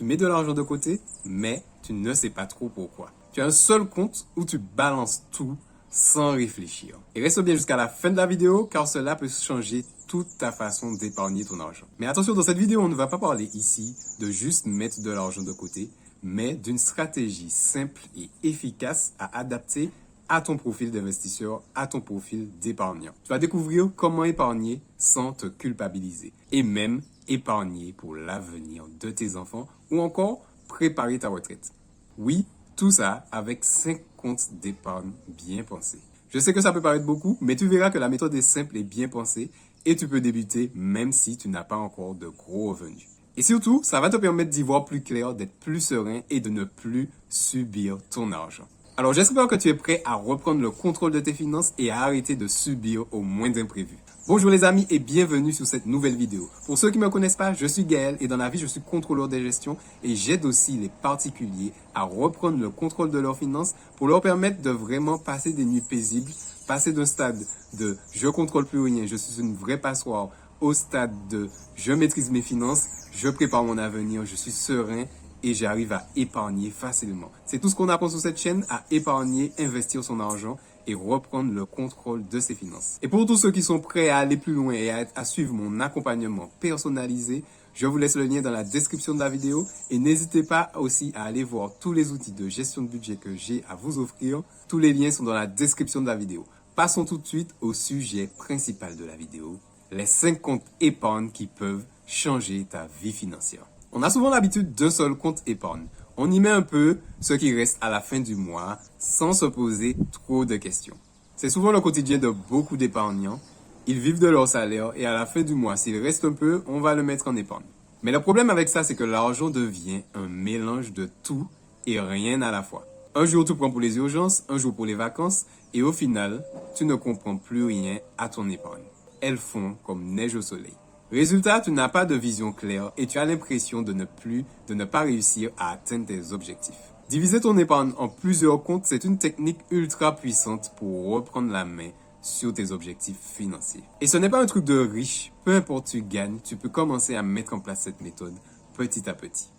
mets de l'argent de côté, mais tu ne sais pas trop pourquoi. Tu as un seul compte où tu balances tout sans réfléchir. Et reste bien jusqu'à la fin de la vidéo car cela peut changer toute ta façon d'épargner ton argent. Mais attention, dans cette vidéo, on ne va pas parler ici de juste mettre de l'argent de côté, mais d'une stratégie simple et efficace à adapter à ton profil d'investisseur, à ton profil d'épargnant. Tu vas découvrir comment épargner sans te culpabiliser et même épargner pour l'avenir de tes enfants ou encore préparer ta retraite. Oui, tout ça avec 5 comptes d'épargne bien pensés. Je sais que ça peut paraître beaucoup, mais tu verras que la méthode est simple et bien pensée et tu peux débuter même si tu n'as pas encore de gros revenus. Et surtout, ça va te permettre d'y voir plus clair, d'être plus serein et de ne plus subir ton argent. Alors j'espère que tu es prêt à reprendre le contrôle de tes finances et à arrêter de subir au moindre imprévu. Bonjour les amis et bienvenue sur cette nouvelle vidéo. Pour ceux qui ne me connaissent pas, je suis Gaël et dans la vie je suis contrôleur de gestion et j'aide aussi les particuliers à reprendre le contrôle de leurs finances pour leur permettre de vraiment passer des nuits paisibles, passer d'un stade de je contrôle plus rien, je suis une vraie passoire, au stade de je maîtrise mes finances, je prépare mon avenir, je suis serein et j'arrive à épargner facilement. C'est tout ce qu'on apprend sur cette chaîne, à épargner, investir son argent et reprendre le contrôle de ses finances. Et pour tous ceux qui sont prêts à aller plus loin et à suivre mon accompagnement personnalisé, je vous laisse le lien dans la description de la vidéo et n'hésitez pas aussi à aller voir tous les outils de gestion de budget que j'ai à vous offrir. Tous les liens sont dans la description de la vidéo. Passons tout de suite au sujet principal de la vidéo, les 5 comptes épargne qui peuvent changer ta vie financière. On a souvent l'habitude d'un seul compte épargne. On y met un peu ce qui reste à la fin du mois sans se poser trop de questions. C'est souvent le quotidien de beaucoup d'épargnants. Ils vivent de leur salaire et à la fin du mois, s'il reste un peu, on va le mettre en épargne. Mais le problème avec ça, c'est que l'argent devient un mélange de tout et rien à la fois. Un jour, tu prends pour les urgences, un jour pour les vacances et au final, tu ne comprends plus rien à ton épargne. Elles font comme neige au soleil. Résultat, tu n'as pas de vision claire et tu as l'impression de ne pas réussir à atteindre tes objectifs. Diviser ton épargne en plusieurs comptes, c'est une technique ultra puissante pour reprendre la main sur tes objectifs financiers. Et ce n'est pas un truc de riche. Peu importe tu gagnes, tu peux commencer à mettre en place cette méthode petit à petit.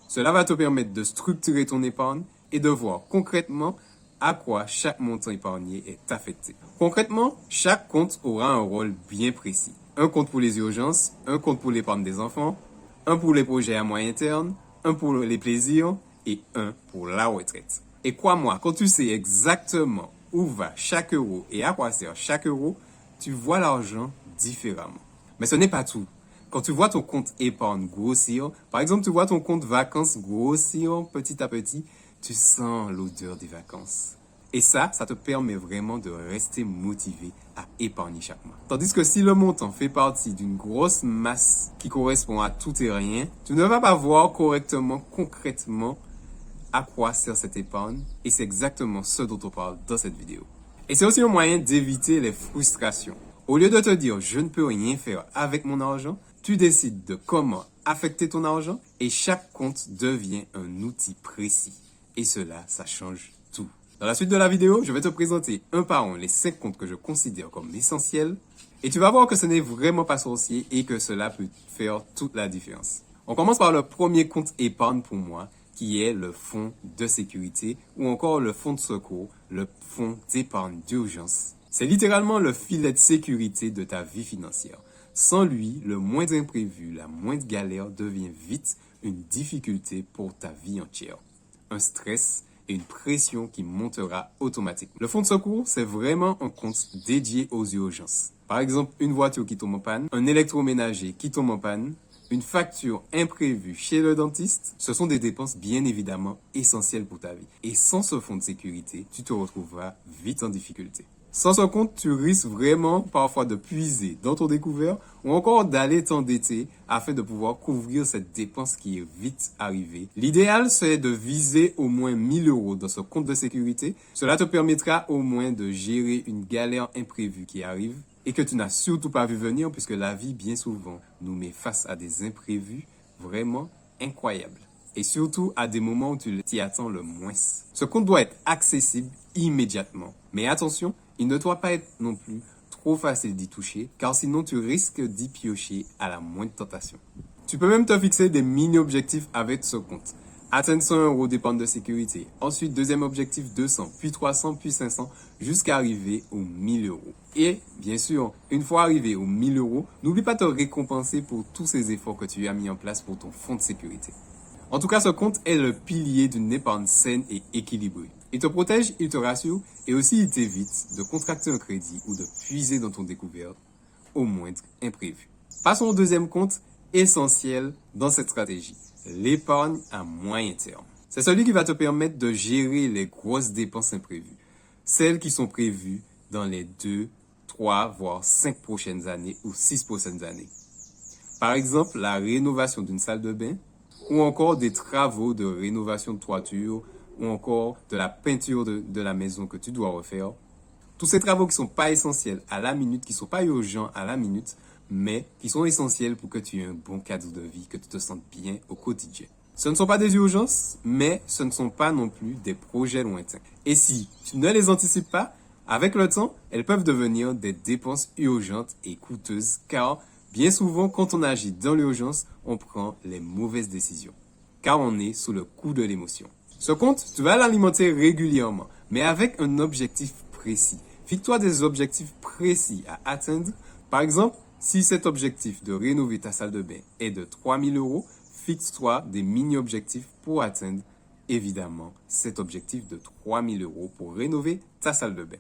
Cela va te permettre de structurer ton épargne et de voir concrètement à quoi chaque montant épargné est affecté. Concrètement, chaque compte aura un rôle bien précis. Un compte pour les urgences, un compte pour l'épargne des enfants, un pour les projets à moyen terme, un pour les plaisirs et un pour la retraite. Et crois-moi, quand tu sais exactement où va chaque euro et à quoi sert chaque euro, tu vois l'argent différemment. Mais ce n'est pas tout. Quand tu vois ton compte épargne grossir, par exemple, tu vois ton compte vacances grossir petit à petit, tu sens l'odeur des vacances. Et ça te permet vraiment de rester motivé à épargner chaque mois. Tandis que si le montant fait partie d'une grosse masse qui correspond à tout et rien, tu ne vas pas voir correctement, concrètement, à quoi sert cette épargne. Et c'est exactement ce dont on parle dans cette vidéo. Et c'est aussi un moyen d'éviter les frustrations. Au lieu de te dire je ne peux rien faire avec mon argent, tu décides de comment affecter ton argent et chaque compte devient un outil précis. Et cela, ça change tout. Dans la suite de la vidéo, je vais te présenter un par un les 5 comptes que je considère comme essentiels. Et tu vas voir que ce n'est vraiment pas sorcier et que cela peut faire toute la différence. On commence par le premier compte épargne pour moi, qui est le fonds de sécurité ou encore le fonds de secours, le fonds d'épargne d'urgence. C'est littéralement le filet de sécurité de ta vie financière. Sans lui, le moindre imprévu, la moindre galère devient vite une difficulté pour ta vie entière. Un stress et une pression qui montera automatiquement. Le fonds de secours, c'est vraiment un compte dédié aux urgences. Par exemple, une voiture qui tombe en panne, un électroménager qui tombe en panne, une facture imprévue chez le dentiste, ce sont des dépenses bien évidemment essentielles pour ta vie. Et sans ce fonds de sécurité, tu te retrouveras vite en difficulté. Sans ce compte, tu risques vraiment parfois de puiser dans ton découvert ou encore d'aller t'endetter afin de pouvoir couvrir cette dépense qui est vite arrivée. L'idéal, c'est de viser au moins 1000 € dans ce compte de sécurité. Cela te permettra au moins de gérer une galère imprévue qui arrive et que tu n'as surtout pas vu venir puisque la vie, bien souvent, nous met face à des imprévus vraiment incroyables. Et surtout à des moments où tu t'y attends le moins. Ce compte doit être accessible immédiatement. Mais attention, il ne doit pas être non plus trop facile d'y toucher, car sinon tu risques d'y piocher à la moindre tentation. Tu peux même te fixer des mini-objectifs avec ce compte. Atteindre 100 € d'épargne de sécurité. Ensuite, deuxième objectif, 200, puis 300, puis 500, jusqu'à arriver aux 1000 €. Et, bien sûr, une fois arrivé aux 1000 €, n'oublie pas de te récompenser pour tous ces efforts que tu as mis en place pour ton fonds de sécurité. En tout cas, ce compte est le pilier d'une épargne saine et équilibrée. Il te protège, il te rassure, et aussi il t'évite de contracter un crédit ou de puiser dans ton découvert au moindre imprévu. Passons au deuxième compte essentiel dans cette stratégie. L'épargne à moyen terme. C'est celui qui va te permettre de gérer les grosses dépenses imprévues. Celles qui sont prévues dans les 2, 3, voire 5 prochaines années ou 6 prochaines années. Par exemple, la rénovation d'une salle de bain ou encore des travaux de rénovation de toiture ou encore de la peinture de la maison que tu dois refaire. Tous ces travaux qui sont pas essentiels à la minute, qui sont pas urgents à la minute, mais qui sont essentiels pour que tu aies un bon cadre de vie, que tu te sentes bien au quotidien. Ce ne sont pas des urgences, mais ce ne sont pas non plus des projets lointains. Et si tu ne les anticipes pas, avec le temps, elles peuvent devenir des dépenses urgentes et coûteuses, car bien souvent, quand on agit dans l'urgence, on prend les mauvaises décisions, car on est sous le coup de l'émotion. Ce compte, tu vas l'alimenter régulièrement, mais avec un objectif précis. Fixe-toi des objectifs précis à atteindre. Par exemple, si cet objectif de rénover ta salle de bain est de 3000 €, fixe-toi des mini-objectifs pour atteindre, évidemment, cet objectif de 3000 € pour rénover ta salle de bain.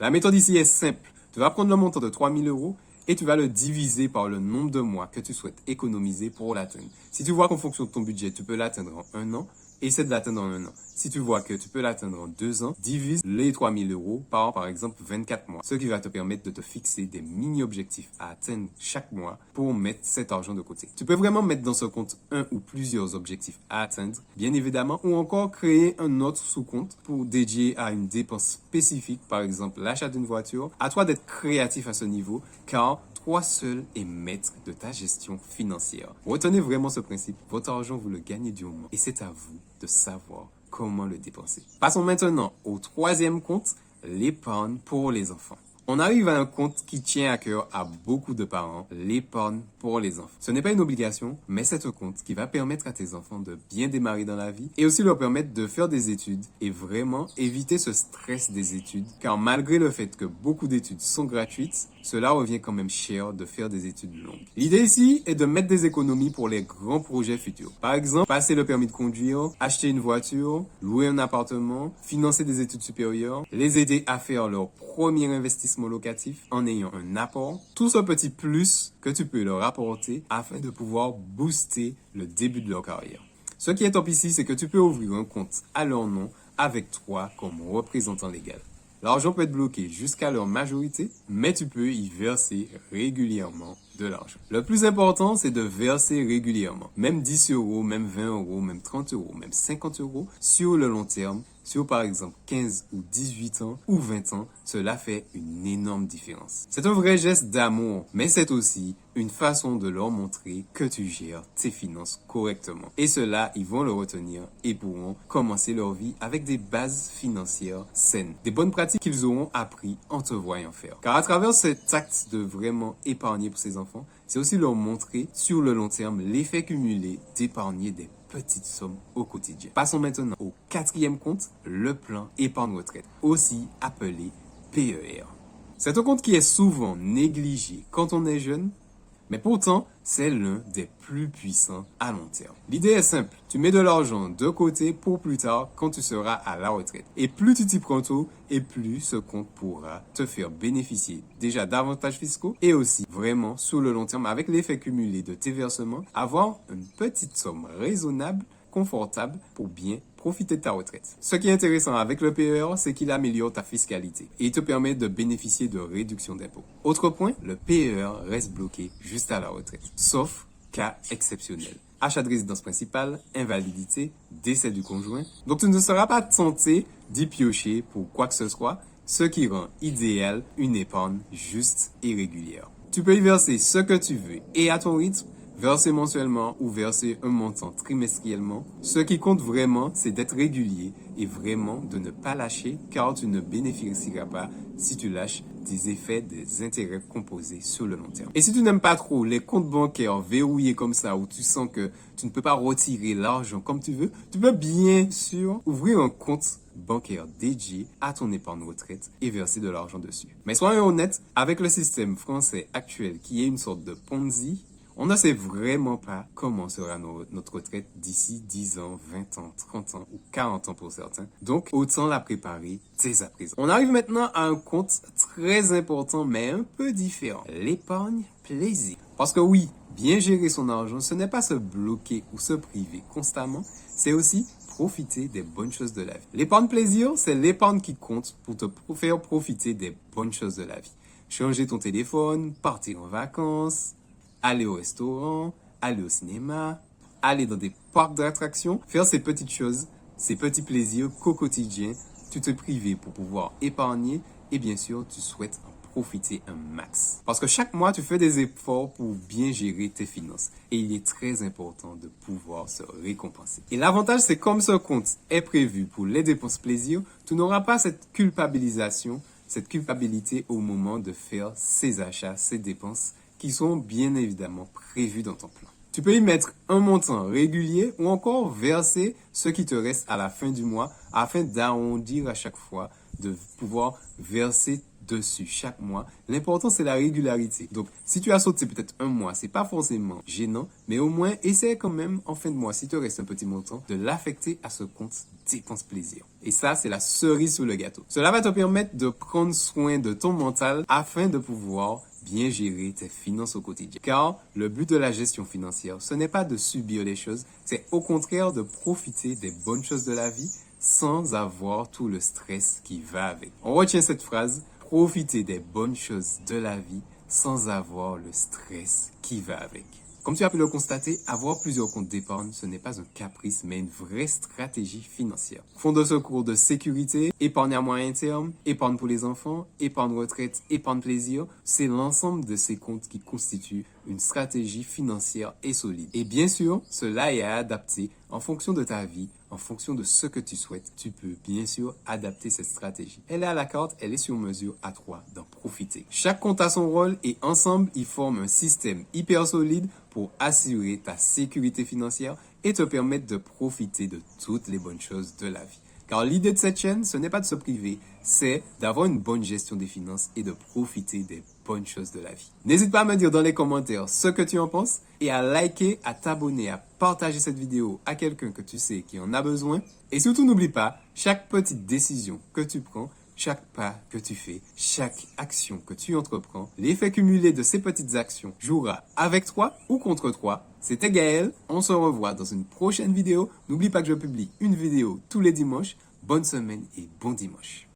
La méthode ici est simple. Tu vas prendre le montant de 3000 € et tu vas le diviser par le nombre de mois que tu souhaites économiser pour l'atteindre. Si tu vois qu'en fonction de ton budget, tu peux l'atteindre en un an, essaie de l'atteindre en un an. Si tu vois que tu peux l'atteindre en 2 ans, divise les 3000 € par exemple 24 mois. Ce qui va te permettre de te fixer des mini-objectifs à atteindre chaque mois pour mettre cet argent de côté. Tu peux vraiment mettre dans ce compte un ou plusieurs objectifs à atteindre, bien évidemment, ou encore créer un autre sous-compte pour dédier à une dépense spécifique, par exemple l'achat d'une voiture. À toi d'être créatif à ce niveau, car toi seul est maître de ta gestion financière. Retenez vraiment ce principe. Votre argent, vous le gagnez durement. Et c'est à vous de savoir comment le dépenser. Passons maintenant au troisième compte, l'épargne pour les enfants. On arrive à un compte qui tient à cœur à beaucoup de parents, l'épargne pour les enfants. Ce n'est pas une obligation, mais c'est un compte qui va permettre à tes enfants de bien démarrer dans la vie et aussi leur permettre de faire des études et vraiment éviter ce stress des études, car malgré le fait que beaucoup d'études sont gratuites, cela revient quand même cher de faire des études longues. L'idée ici est de mettre des économies pour les grands projets futurs. Par exemple, passer le permis de conduire, acheter une voiture, louer un appartement, financer des études supérieures, les aider à faire leur premier investissement locatif en ayant un apport. Tout ce petit plus que tu peux leur apporter afin de pouvoir booster le début de leur carrière. Ce qui est top ici, c'est que tu peux ouvrir un compte à leur nom avec toi comme représentant légal. L'argent peut être bloqué jusqu'à leur majorité, mais tu peux y verser régulièrement de l'argent. Le plus important, c'est de verser régulièrement. Même 10 €, même 20 €, même 30 €, même 50 € sur le long terme, sur par exemple 15 ou 18 ans ou 20 ans, cela fait une énorme différence. C'est un vrai geste d'amour, mais c'est aussi une façon de leur montrer que tu gères tes finances correctement. Et cela, ils vont le retenir et pourront commencer leur vie avec des bases financières saines. Des bonnes pratiques qu'ils auront appris en te voyant faire. Car à travers cet acte de vraiment épargner pour ses enfants, c'est aussi leur montrer sur le long terme l'effet cumulé d'épargner des petites sommes au quotidien. Passons maintenant au quatrième compte, le plan épargne retraite, aussi appelé PER. C'est un compte qui est souvent négligé quand on est jeune, mais pourtant, c'est l'un des plus puissants à long terme. L'idée est simple, tu mets de l'argent de côté pour plus tard quand tu seras à la retraite. Et plus tu t'y prends tôt, et plus ce compte pourra te faire bénéficier déjà d'avantages fiscaux et aussi vraiment sur le long terme avec l'effet cumulé de tes versements, avoir une petite somme raisonnable, confortable pour bien profiter de ta retraite. Ce qui est intéressant avec le PER, c'est qu'il améliore ta fiscalité et il te permet de bénéficier de réductions d'impôts. Autre point, le PER reste bloqué juste à la retraite, sauf cas exceptionnel. Achat de résidence principale, invalidité, décès du conjoint. Donc tu ne seras pas tenté d'y piocher pour quoi que ce soit, ce qui rend idéal une épargne juste et régulière. Tu peux y verser ce que tu veux et à ton rythme, verser mensuellement ou verser un montant trimestriellement. Ce qui compte vraiment, c'est d'être régulier et vraiment de ne pas lâcher car tu ne bénéficieras pas si tu lâches des effets des intérêts composés sur le long terme. Et si tu n'aimes pas trop les comptes bancaires verrouillés comme ça où tu sens que tu ne peux pas retirer l'argent comme tu veux, tu peux bien sûr ouvrir un compte bancaire dédié à ton épargne retraite et verser de l'argent dessus. Mais soyons honnêtes, avec le système français actuel qui est une sorte de Ponzi, on ne sait vraiment pas comment sera notre retraite d'ici 10 ans, 20 ans, 30 ans ou 40 ans pour certains. Donc, autant la préparer dès à présent. On arrive maintenant à un compte très important mais un peu différent. L'épargne plaisir. Parce que oui, bien gérer son argent, ce n'est pas se bloquer ou se priver constamment, c'est aussi profiter des bonnes choses de la vie. L'épargne plaisir, c'est l'épargne qui compte pour te faire profiter des bonnes choses de la vie. Changer ton téléphone, partir en vacances, aller au restaurant, aller au cinéma, aller dans des parcs d'attractions, faire ces petites choses, ces petits plaisirs qu'au quotidien, tu te prives pour pouvoir épargner et bien sûr, tu souhaites en profiter un max. Parce que chaque mois, tu fais des efforts pour bien gérer tes finances et il est très important de pouvoir se récompenser. Et l'avantage, c'est comme ce compte est prévu pour les dépenses plaisir, tu n'auras pas cette culpabilisation, cette culpabilité au moment de faire ces achats, ces dépenses qui sont bien évidemment prévus dans ton plan. Tu peux y mettre un montant régulier ou encore verser ce qui te reste à la fin du mois afin d'arrondir à chaque fois, de pouvoir verser dessus chaque mois. L'important, c'est la régularité. Donc, si tu as sauté peut-être un mois, c'est pas forcément gênant, mais au moins, essaie quand même en fin de mois, si te reste un petit montant, de l'affecter à ce compte dépenses plaisir. Et ça, c'est la cerise sur le gâteau. Cela va te permettre de prendre soin de ton mental afin de pouvoir bien gérer tes finances au quotidien. Car le but de la gestion financière, ce n'est pas de subir les choses, c'est au contraire de profiter des bonnes choses de la vie sans avoir tout le stress qui va avec. On retient cette phrase, profiter des bonnes choses de la vie sans avoir le stress qui va avec. Comme tu as pu le constater, avoir plusieurs comptes d'épargne, ce n'est pas un caprice, mais une vraie stratégie financière. Fonds de secours de sécurité, épargne à moyen terme, épargne pour les enfants, épargne retraite, épargne plaisir, c'est l'ensemble de ces comptes qui constituent une stratégie financière et solide. Et bien sûr, cela est à adapter en fonction de ta vie, en fonction de ce que tu souhaites. Tu peux bien sûr adapter cette stratégie. Elle est à la carte, elle est sur mesure, à toi d'en profiter. Chaque compte a son rôle et ensemble, ils forment un système hyper solide pour assurer ta sécurité financière et te permettre de profiter de toutes les bonnes choses de la vie. Car l'idée de cette chaîne, ce n'est pas de se priver, c'est d'avoir une bonne gestion des finances et de profiter des bonnes choses de la vie. N'hésite pas à me dire dans les commentaires ce que tu en penses et à liker, à t'abonner, à partager cette vidéo à quelqu'un que tu sais qui en a besoin. Et surtout, n'oublie pas, chaque petite décision que tu prends, chaque pas que tu fais, chaque action que tu entreprends, l'effet cumulé de ces petites actions jouera avec toi ou contre toi. C'était Gaël, on se revoit dans une prochaine vidéo. N'oublie pas que je publie une vidéo tous les dimanches. Bonne semaine et bon dimanche.